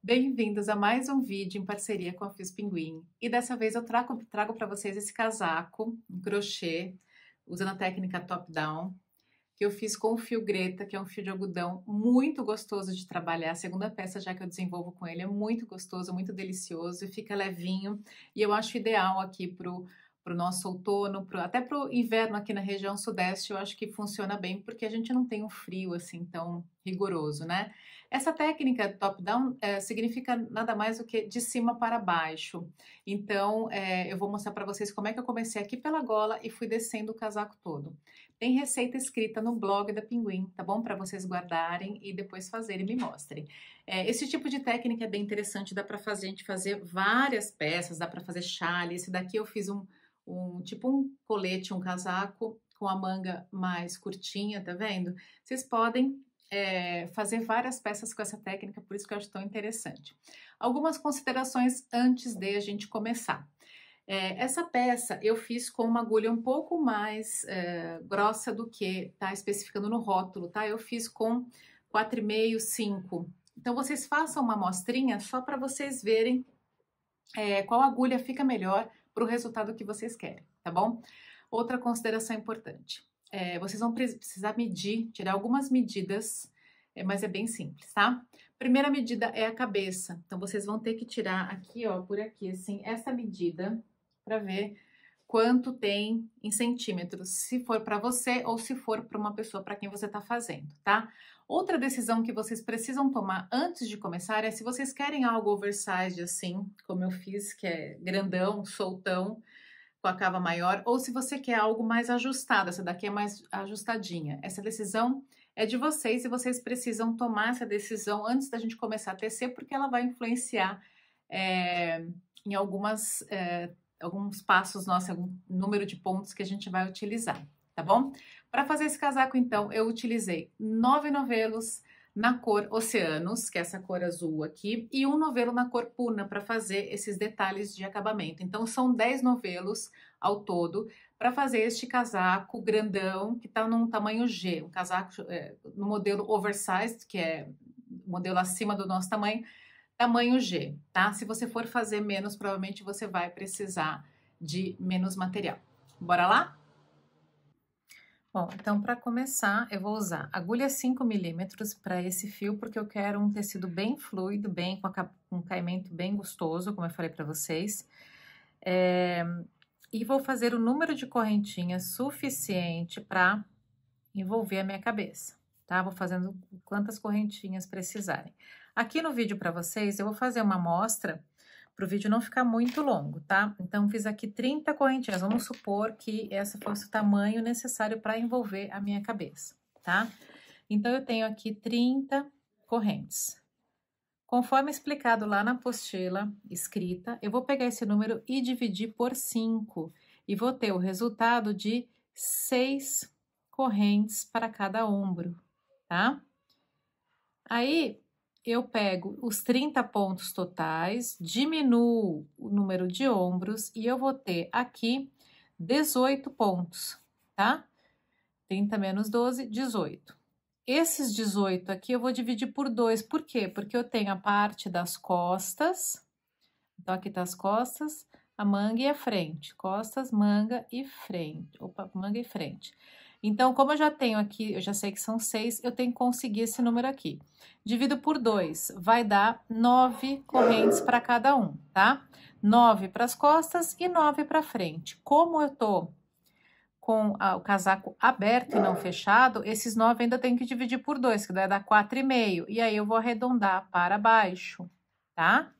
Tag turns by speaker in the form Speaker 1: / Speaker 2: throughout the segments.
Speaker 1: Bem-vindos a mais um vídeo em parceria com a Fios Pinguim. E dessa vez eu trago para vocês esse casaco em crochê, usando a técnica top-down, que eu fiz com o fio Greta, que é um fio de algodão muito gostoso de trabalhar. A segunda peça já que eu desenvolvo com ele é muito gostoso, muito delicioso e fica levinho. E eu acho ideal aqui pro nosso outono, até pro inverno aqui na região sudeste, eu acho que funciona bem, porque a gente não tem um frio assim tão rigoroso, né? Essa técnica top-down significa nada mais do que de cima para baixo. Então, eu vou mostrar para vocês como é que eu comecei aqui pela gola e fui descendo o casaco todo. Tem receita escrita no blog da Pinguim, tá bom? Para vocês guardarem e depois fazerem e me mostrem. Esse tipo de técnica é bem interessante, dá para fazer, a gente fazer várias peças, dá para fazer chale. Esse daqui eu fiz tipo um colete, um casaco com a manga mais curtinha, tá vendo? Vocês podem fazer várias peças com essa técnica, por isso que eu acho tão interessante. Algumas considerações antes de a gente começar. Essa peça eu fiz com uma agulha um pouco mais grossa do que está especificando no rótulo, tá? Eu fiz com 4,5, 5. Então, vocês façam uma amostrinha só para vocês verem qual agulha fica melhor para o resultado que vocês querem, tá bom? Outra consideração importante. Vocês vão precisar medir, tirar algumas medidas, mas é bem simples, tá? Primeira medida é a cabeça. Então, vocês vão ter que tirar aqui, ó, por aqui, assim, essa medida para ver quanto tem em centímetros, se for para você ou se for para uma pessoa para quem você está fazendo, tá? Outra decisão que vocês precisam tomar antes de começar é se vocês querem algo oversized assim, como eu fiz, que é grandão, soltão, com a cava maior, ou se você quer algo mais ajustado, essa daqui é mais ajustadinha. Essa decisão é de vocês e vocês precisam tomar essa decisão antes da gente começar a tecer, porque ela vai influenciar em alguns passos nossos, algum número de pontos que a gente vai utilizar, tá bom? Para fazer esse casaco, então, eu utilizei 9 novelos na cor Oceanos, que é essa cor azul aqui, e um novelo na cor Puna para fazer esses detalhes de acabamento. Então, são 10 novelos ao todo para fazer este casaco grandão, que está num tamanho G, um casaco no modelo oversized, que é o modelo acima do nosso tamanho G, tá? Se você for fazer menos, provavelmente você vai precisar de menos material. Bora lá? Bom, então para começar, eu vou usar agulha 5 milímetros para esse fio, porque eu quero um tecido bem fluido, bem com um caimento bem gostoso, como eu falei para vocês. E vou fazer o número de correntinhas suficiente para envolver a minha cabeça, tá? Vou fazendo quantas correntinhas precisarem. Aqui no vídeo para vocês, eu vou fazer uma amostra para o vídeo não ficar muito longo, tá? Então, fiz aqui 30 correntinhas. Vamos supor que essa fosse o tamanho necessário para envolver a minha cabeça, tá? Então, eu tenho aqui 30 correntes. Conforme explicado lá na apostila escrita, eu vou pegar esse número e dividir por 5. E vou ter o resultado de 6 correntes para cada ombro, tá? Aí, eu pego os 30 pontos totais, diminuo o número de ombros e eu vou ter aqui 18 pontos, tá? 30 menos 12, 18. Esses 18 aqui eu vou dividir por 2, por quê? Porque eu tenho a parte das costas, então aqui tá as costas, a manga e a frente, costas, manga e frente, manga e frente. Então, como eu já tenho aqui, eu já sei que são 6, eu tenho que conseguir esse número aqui. Divido por 2, vai dar 9 correntes para cada um, tá? 9 para as costas e 9 para frente. Como eu tô com o casaco aberto e não fechado, esses 9 ainda tem que dividir por 2, que vai dar 4,5. E aí, eu vou arredondar para baixo, tá?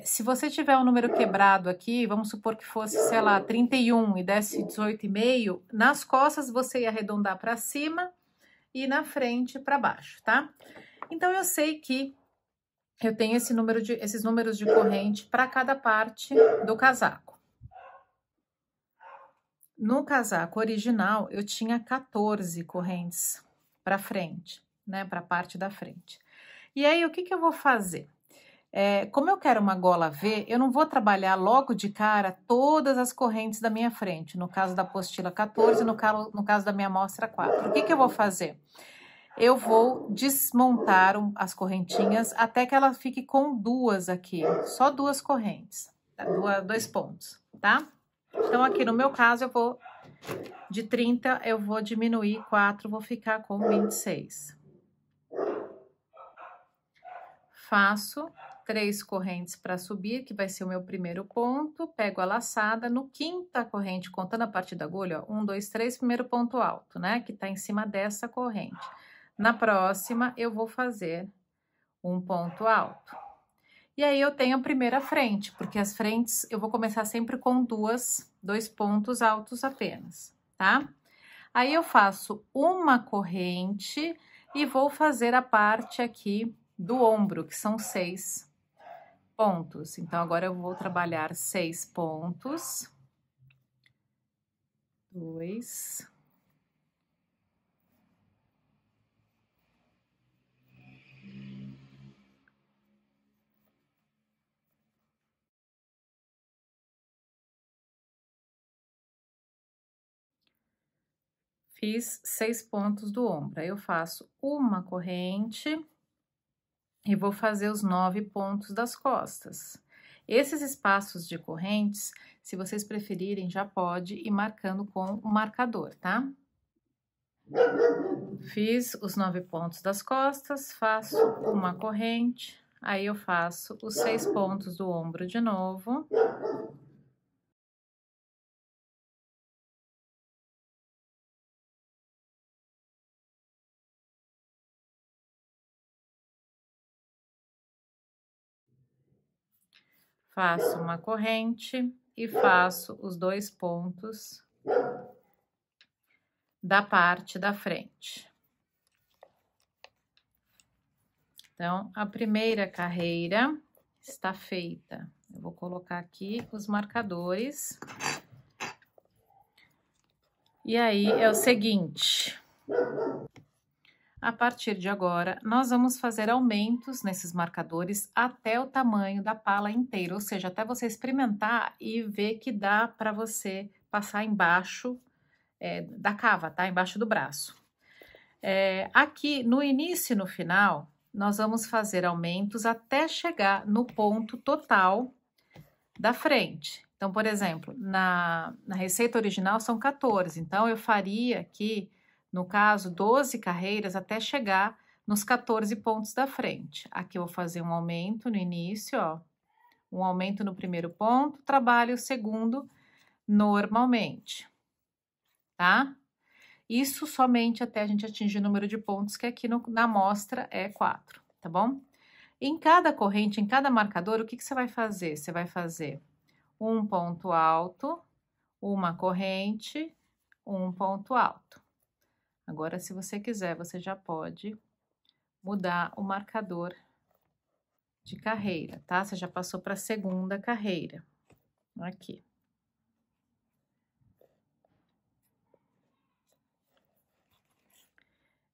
Speaker 1: Se você tiver um número quebrado aqui, vamos supor que fosse, sei lá, 31 e desse 18,5, nas costas você ia arredondar para cima e na frente para baixo, tá? Então, eu sei que eu tenho esses números de corrente para cada parte do casaco. No casaco original, eu tinha 14 correntes para frente, né? Para a parte da frente. E aí, o que eu vou fazer? Como eu quero uma gola V, eu não vou trabalhar logo de cara todas as correntes da minha frente, no caso da apostila 14, no caso da minha amostra 4. O que eu vou fazer? eu vou desmontar as correntinhas até que ela fique com duas aqui, só duas correntes, dois pontos, tá? Então, aqui no meu caso, eu vou de 30, eu vou diminuir 4, vou ficar com 26. Faço 3 correntes para subir, que vai ser o meu primeiro ponto, pego a laçada, no quinta corrente, contando a partir da agulha, ó, 1, 2, 3, primeiro ponto alto, né? Que tá em cima dessa corrente. Na próxima, eu vou fazer um ponto alto. E aí, eu tenho a primeira frente, porque as frentes eu vou começar sempre com dois pontos altos apenas, tá? Aí, eu faço uma corrente e vou fazer a parte aqui do ombro, que são 6 pontos. Então, agora eu vou trabalhar 6 pontos. 2. Fiz 6 pontos do ombro. Aí, eu faço uma corrente e vou fazer os 9 pontos das costas. Esses espaços de correntes, se vocês preferirem, já pode ir marcando com o marcador, tá? Fiz os 9 pontos das costas, faço uma corrente, aí eu faço os 6 pontos do ombro de novo. Faço uma corrente e faço os 2 pontos da parte da frente. Então, a primeira carreira está feita. Eu vou colocar aqui os marcadores. E aí, é o seguinte. A partir de agora, nós vamos fazer aumentos nesses marcadores até o tamanho da pala inteira, ou seja, até você experimentar e ver que dá para você passar embaixo da cava, tá? Embaixo do braço. Aqui, no início e no final, nós vamos fazer aumentos até chegar no ponto total da frente. Então, por exemplo, na receita original são 14, então eu faria aqui, no caso, 12 carreiras até chegar nos 14 pontos da frente. Aqui eu vou fazer um aumento no início, ó, um aumento no primeiro ponto, trabalho o segundo normalmente, tá? Isso somente até a gente atingir o número de pontos que aqui na amostra é 4, tá bom? Em cada corrente, em cada marcador, o que você vai fazer? Você vai fazer um ponto alto, uma corrente, um ponto alto. Agora, se você quiser, você já pode mudar o marcador de carreira, tá? Você já passou para a segunda carreira. Aqui.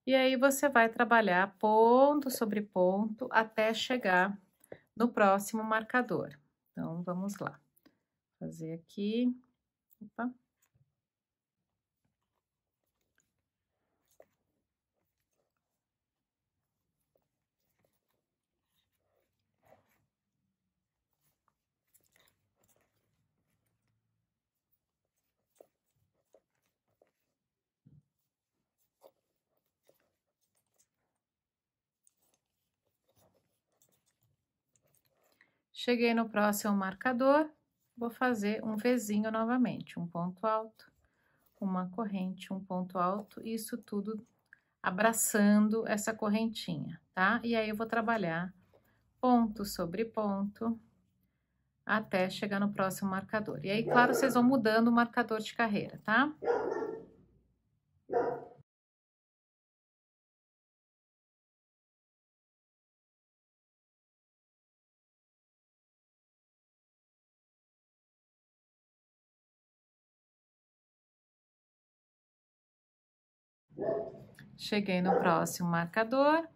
Speaker 1: E aí, você vai trabalhar ponto sobre ponto até chegar no próximo marcador. Então, vamos lá. Fazer aqui. Opa. Cheguei no próximo marcador, vou fazer um Vzinho novamente, um ponto alto, uma corrente, um ponto alto, isso tudo abraçando essa correntinha, tá? E aí, eu vou trabalhar ponto sobre ponto até chegar no próximo marcador. E aí, claro, vocês vão mudando o marcador de carreira, tá? Cheguei no próximo marcador.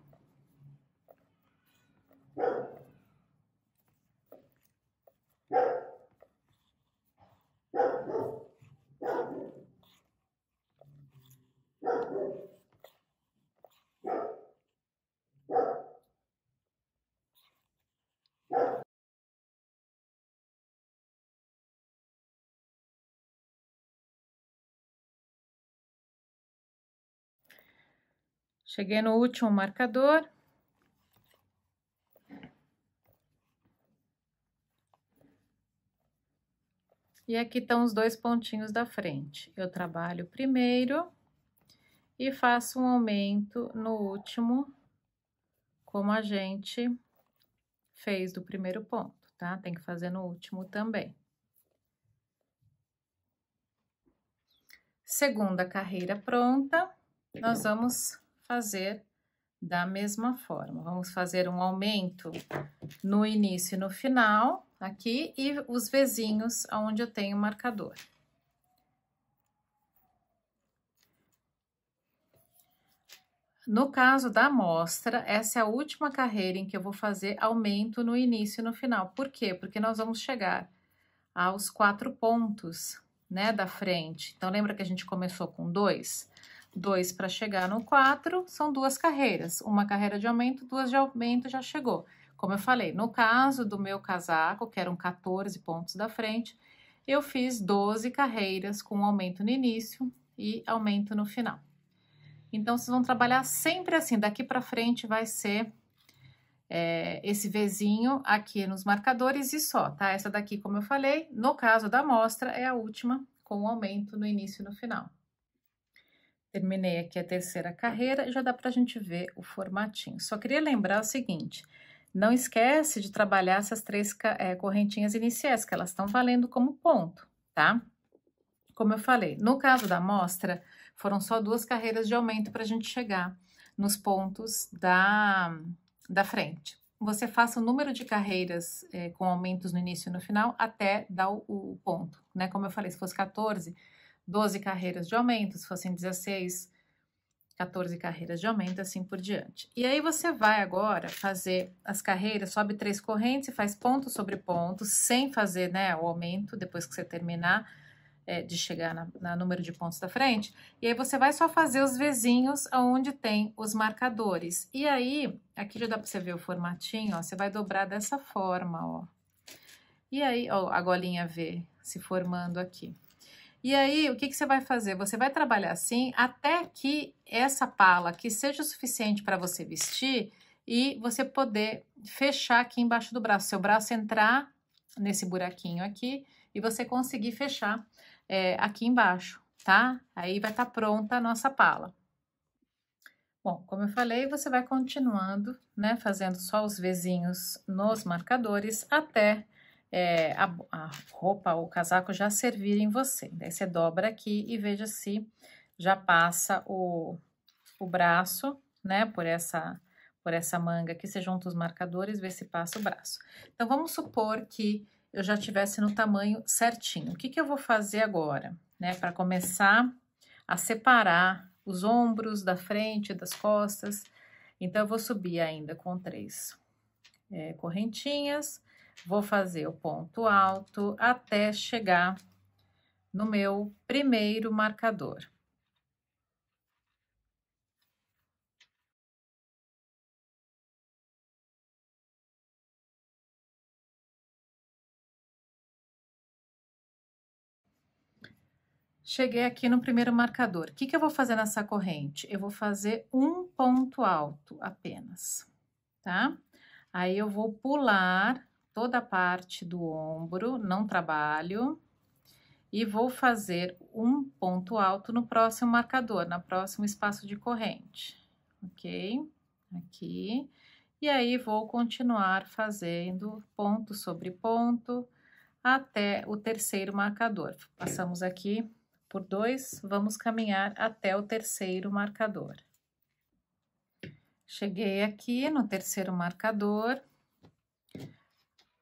Speaker 1: Cheguei no último marcador. E aqui estão os dois pontinhos da frente. Eu trabalho primeiro e faço um aumento no último, como a gente fez do primeiro ponto, tá? Tem que fazer no último também. Segunda carreira pronta, nós vamos fazer da mesma forma. Vamos fazer um aumento no início e no final, aqui, e os vezinhos onde eu tenho o marcador. No caso da amostra, essa é a última carreira em que eu vou fazer aumento no início e no final. Por quê? Porque nós vamos chegar aos 4 pontos, né, da frente. Então, lembra que a gente começou com 2? 2 para chegar no 4, são 2 carreiras. Uma carreira de aumento, 2 de aumento já chegou. Como eu falei, no caso do meu casaco, que eram 14 pontos da frente, eu fiz 12 carreiras com aumento no início e aumento no final. Então, vocês vão trabalhar sempre assim, daqui para frente vai ser esse Vzinho aqui nos marcadores e só, tá? Essa daqui, como eu falei, no caso da amostra, é a última com o aumento no início e no final. Terminei aqui a terceira carreira, já dá pra gente ver o formatinho. Só queria lembrar o seguinte, não esquece de trabalhar essas 3 correntinhas iniciais, que elas estão valendo como ponto, tá? Como eu falei, no caso da amostra, foram só 2 carreiras de aumento para a gente chegar nos pontos da frente. Você faça o número de carreiras com aumentos no início e no final até dar o ponto, né? Como eu falei, se fosse 14, 12 carreiras de aumento, se fossem 16, 14 carreiras de aumento, assim por diante. E aí você vai agora fazer as carreiras, sobe 3 correntes e faz ponto sobre ponto, sem fazer, né, o aumento depois que você terminar de chegar na número de pontos da frente. E aí você vai só fazer os Vzinhos onde tem os marcadores. E aí, aqui já dá para você ver o formatinho, ó, você vai dobrar dessa forma, ó. E aí, ó, a golinha V se formando aqui. E aí, o que você vai fazer? Você vai trabalhar assim até que essa pala aqui seja o suficiente para você vestir e você poder fechar aqui embaixo do braço. Seu braço entrar nesse buraquinho aqui e você conseguir fechar aqui embaixo, tá? Aí vai estar pronta a nossa pala. Bom, como eu falei, você vai continuando, né? Fazendo só os Vzinhos nos marcadores até a roupa, o casaco já servir em você. Daí você dobra aqui e veja se já passa o braço, né? Por essa manga aqui, você junta os marcadores, vê se passa o braço. Então, vamos supor que eu já tivesse no tamanho certinho. O que eu vou fazer agora, né? Para começar a separar os ombros da frente, das costas. Então, eu vou subir ainda com 3 correntinhas. Vou fazer o ponto alto até chegar no meu primeiro marcador. Cheguei aqui no primeiro marcador. O que eu vou fazer nessa corrente? Eu vou fazer um ponto alto apenas, tá? Aí eu vou pular toda a parte do ombro, não trabalho, e vou fazer um ponto alto no próximo marcador, no próximo espaço de corrente, ok? Aqui. E aí vou continuar fazendo ponto sobre ponto até o terceiro marcador. Passamos aqui por 2, vamos caminhar até o terceiro marcador. Cheguei aqui no terceiro marcador.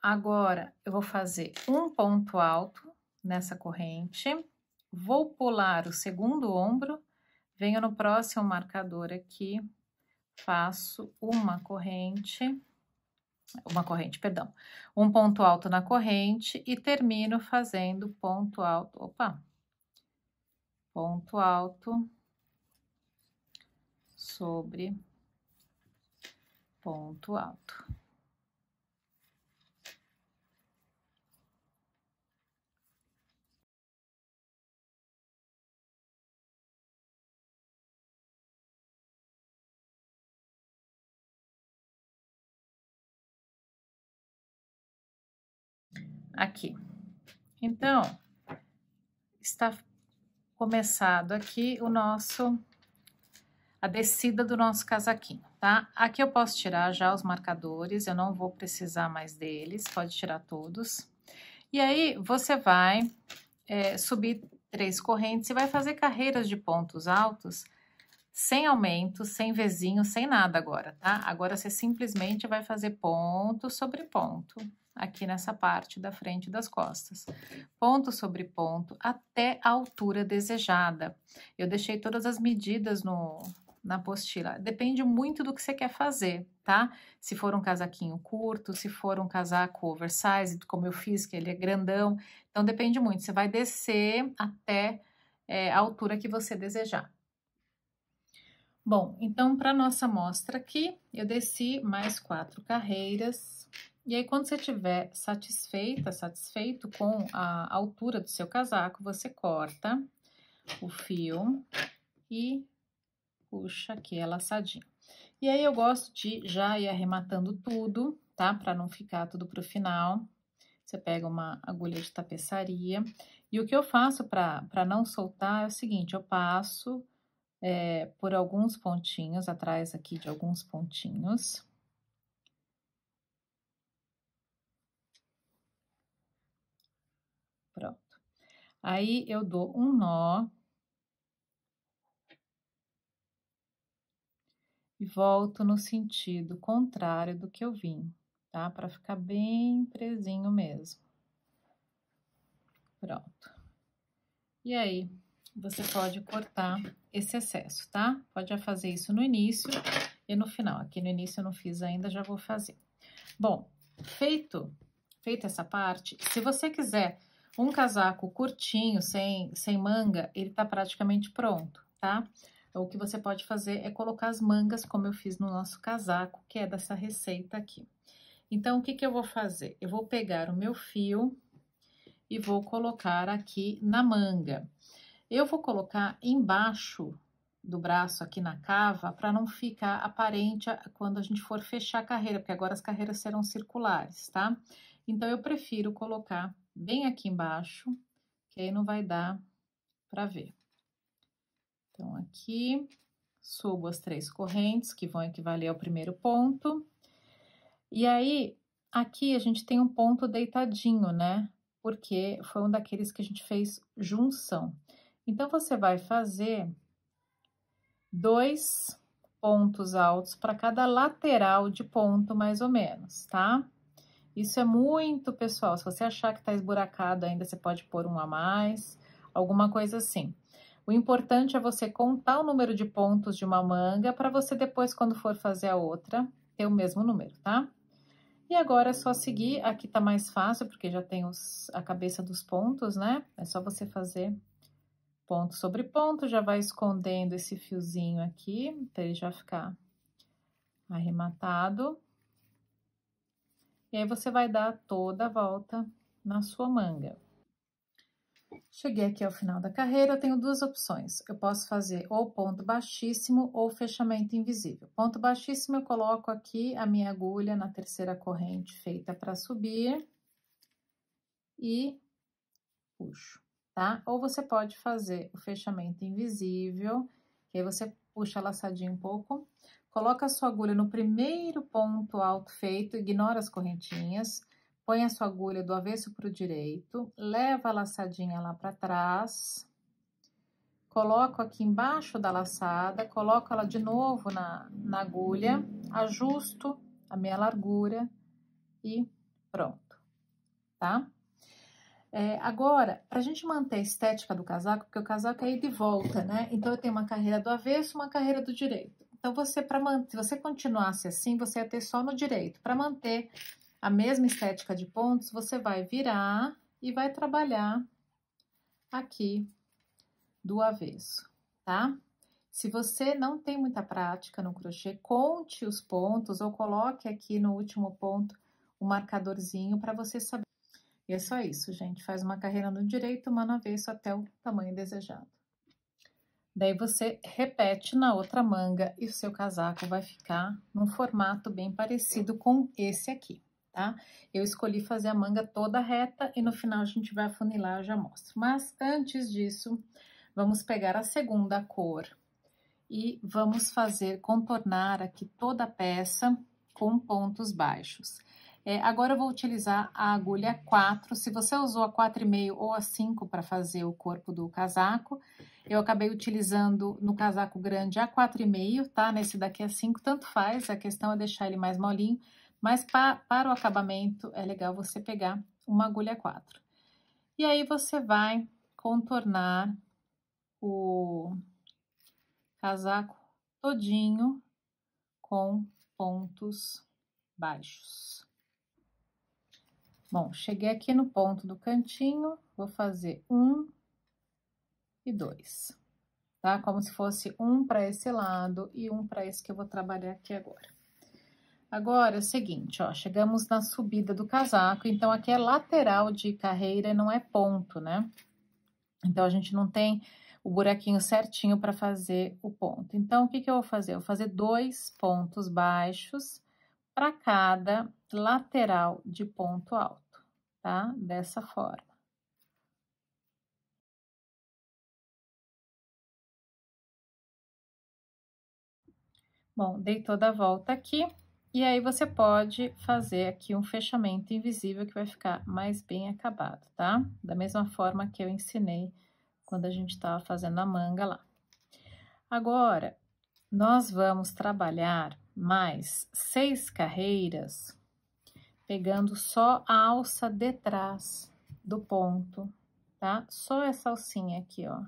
Speaker 1: Agora, eu vou fazer um ponto alto nessa corrente, vou pular o segundo ombro, venho no próximo marcador aqui, faço perdão, um ponto alto na corrente e termino fazendo ponto alto, ponto alto sobre ponto alto. aqui. Então, está começado aqui a descida do nosso casaquinho, tá? Aqui eu posso tirar já os marcadores, eu não vou precisar mais deles, pode tirar todos. E aí, você vai subir 3 correntes e vai fazer carreiras de pontos altos, sem aumento, sem vezinho, sem nada agora, tá? Agora, você simplesmente vai fazer ponto sobre ponto, aqui nessa parte da frente das costas. Ponto sobre ponto, até a altura desejada. Eu deixei todas as medidas na apostila. Depende muito do que você quer fazer, tá? Se for um casaquinho curto, se for um casaco oversize, como eu fiz, que ele é grandão. Então, depende muito. Você vai descer até a altura que você desejar. Bom, então, para nossa amostra aqui, eu desci mais 4 carreiras. E aí, quando você estiver satisfeito com a altura do seu casaco, você corta o fio e puxa aqui a laçadinha. E aí, eu gosto de já ir arrematando tudo, tá? Para não ficar tudo pro final. Você pega uma agulha de tapeçaria. E o que eu faço para não soltar é o seguinte, eu passo por alguns pontinhos, atrás aqui de alguns pontinhos. Pronto. Aí, eu dou um nó. E volto no sentido contrário do que eu vim, tá? Para ficar bem presinho mesmo. Pronto. E aí, você pode cortar esse excesso, tá? Pode já fazer isso no início e no final. Aqui no início eu não fiz ainda, já vou fazer. Bom, feita essa parte, se você quiser um casaco curtinho, sem manga, ele tá praticamente pronto, tá? O que você pode fazer é colocar as mangas, como eu fiz no nosso casaco, que é dessa receita aqui. Então, o que que eu vou fazer? Eu vou pegar o meu fio e vou colocar aqui na manga. Eu vou colocar embaixo do braço aqui na cava, para não ficar aparente quando a gente for fechar a carreira, porque agora as carreiras serão circulares, tá? Então, eu prefiro colocar bem aqui embaixo, que aí não vai dar para ver. Então, aqui, subo as 3 correntes, que vão equivaler ao primeiro ponto. E aí, aqui a gente tem um ponto deitadinho, né? Porque foi um daqueles que a gente fez junção. Então, você vai fazer 2 pontos altos para cada lateral de ponto, mais ou menos, tá? Isso é muito pessoal. Se você achar que tá esburacado ainda, você pode pôr um a mais, alguma coisa assim. O importante é você contar o número de pontos de uma manga para você depois, quando for fazer a outra, ter o mesmo número, tá? E agora é só seguir. Aqui tá mais fácil, porque já tem a cabeça dos pontos, né? É só você fazer ponto sobre ponto, já vai escondendo esse fiozinho aqui, para ele já ficar arrematado. E aí, você vai dar toda a volta na sua manga. Cheguei aqui ao final da carreira, eu tenho 2 opções. Eu posso fazer ou ponto baixíssimo ou fechamento invisível. Ponto baixíssimo, eu coloco aqui a minha agulha na 3ª corrente feita para subir e puxo, tá? Ou você pode fazer o fechamento invisível, que aí você puxa a laçadinha um pouco, coloca a sua agulha no primeiro ponto alto feito, ignora as correntinhas, põe a sua agulha do avesso para o direito, leva a laçadinha lá para trás, coloco aqui embaixo da laçada, coloco ela de novo na agulha, ajusto a minha largura e pronto, tá? Agora, pra gente manter a estética do casaco, porque o casaco é ida e volta, né? Então, eu tenho uma carreira do avesso, uma carreira do direito. Então, se você continuasse assim, você ia ter só no direito. Para manter a mesma estética de pontos, você vai virar e vai trabalhar aqui do avesso, tá? Se você não tem muita prática no crochê, conte os pontos ou coloque aqui no último ponto um marcadorzinho para você saber. E é só isso, gente. Faz uma carreira no direito, uma no avesso até o tamanho desejado. Daí você repete na outra manga e o seu casaco vai ficar num formato bem parecido com esse aqui, tá? Eu escolhi fazer a manga toda reta e no final a gente vai afunilar, eu já mostro. Mas antes disso, vamos pegar a segunda cor e vamos contornar aqui toda a peça com pontos baixos. Agora eu vou utilizar a agulha 4, se você usou a 4,5 ou a 5 para fazer o corpo do casaco, eu acabei utilizando no casaco grande a 4,5, tá? Nesse daqui a 5, tanto faz, a questão é deixar ele mais molinho, mas para o acabamento é legal você pegar uma agulha 4. E aí você vai contornar o casaco todinho com pontos baixos. Bom, cheguei aqui no ponto do cantinho, vou fazer 1 e 2, tá? Como se fosse um para esse lado e um para esse que eu vou trabalhar aqui agora. Agora é o seguinte, ó, chegamos na subida do casaco, então aqui é lateral de carreira e não é ponto, né? Então, a gente não tem o buraquinho certinho para fazer o ponto. Então, o que que eu vou fazer? Eu vou fazer 2 pontos baixos para cada lateral de ponto alto, tá? Dessa forma. Bom, dei toda a volta aqui, e aí você pode fazer aqui um fechamento invisível que vai ficar mais bem acabado, tá? Da mesma forma que eu ensinei quando a gente estava fazendo a manga lá. Agora, nós vamos trabalhar mais 6 carreiras, pegando só a alça de trás do ponto, tá? Só essa alcinha aqui, ó.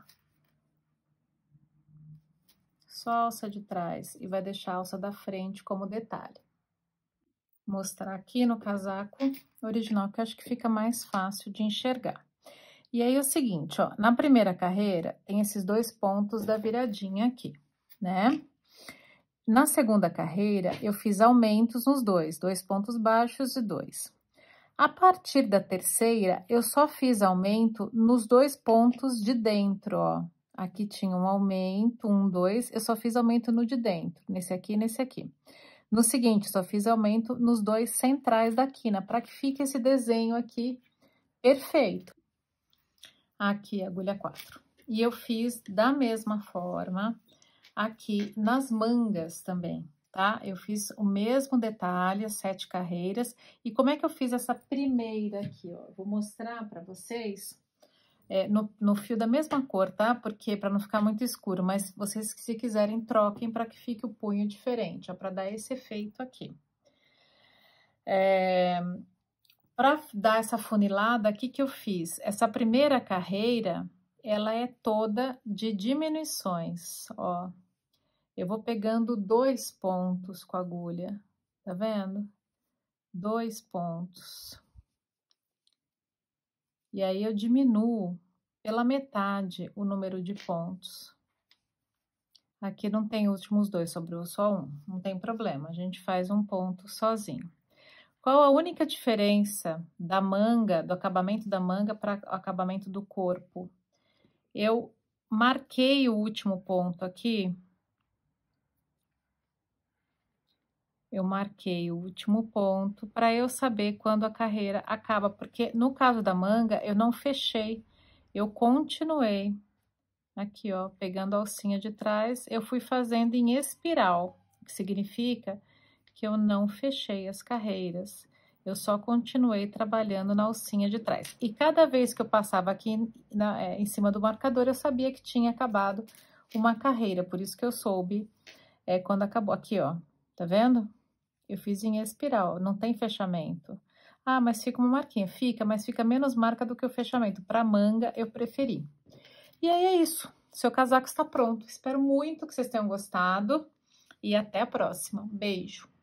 Speaker 1: Só a alça de trás e vai deixar a alça da frente como detalhe. Vou mostrar aqui no casaco original, que eu acho que fica mais fácil de enxergar. E aí, é o seguinte, ó, na primeira carreira, tem esses 2 pontos da viradinha aqui, né? Na segunda carreira, eu fiz aumentos nos 2 pontos baixos e 2. A partir da terceira, eu só fiz aumento nos 2 pontos de dentro, ó. Aqui tinha um aumento, 1, 2, eu só fiz aumento no de dentro, nesse aqui e nesse aqui. No seguinte, só fiz aumento nos 2 centrais da quina, para que fique esse desenho aqui perfeito. Aqui, agulha 4. E eu fiz da mesma forma aqui nas mangas também, tá? Eu fiz o mesmo detalhe, as 7 carreiras. E como é que eu fiz essa primeira aqui, ó? Vou mostrar para vocês no fio da mesma cor, tá? Porque para não ficar muito escuro, mas vocês, se quiserem, troquem para que fique o punho diferente, ó, para dar esse efeito aqui. Para dar essa funilada, o que eu fiz? Essa primeira carreira, ela é toda de diminuições, ó. Eu vou pegando 2 pontos com a agulha, tá vendo? 2 pontos. E aí, eu diminuo pela metade o número de pontos. Aqui não tem últimos 2, sobrou só 1, não tem problema, a gente faz um ponto sozinho. Qual a única diferença da manga, do acabamento da manga para o acabamento do corpo? Eu marquei o último ponto aqui. Eu marquei o último ponto para eu saber quando a carreira acaba, porque no caso da manga eu não fechei, eu continuei. Aqui, ó, pegando a alcinha de trás, eu fui fazendo em espiral, o que significa que eu não fechei as carreiras. Eu só continuei trabalhando na alcinha de trás. E cada vez que eu passava aqui em cima do marcador, eu sabia que tinha acabado uma carreira. Por isso que eu soube quando acabou. Aqui, ó, tá vendo? Eu fiz em espiral, não tem fechamento. Ah, mas fica uma marquinha. Fica, mas fica menos marca do que o fechamento. Para manga, eu preferi. E aí é isso. Seu casaco está pronto. Espero muito que vocês tenham gostado. E até a próxima. Beijo!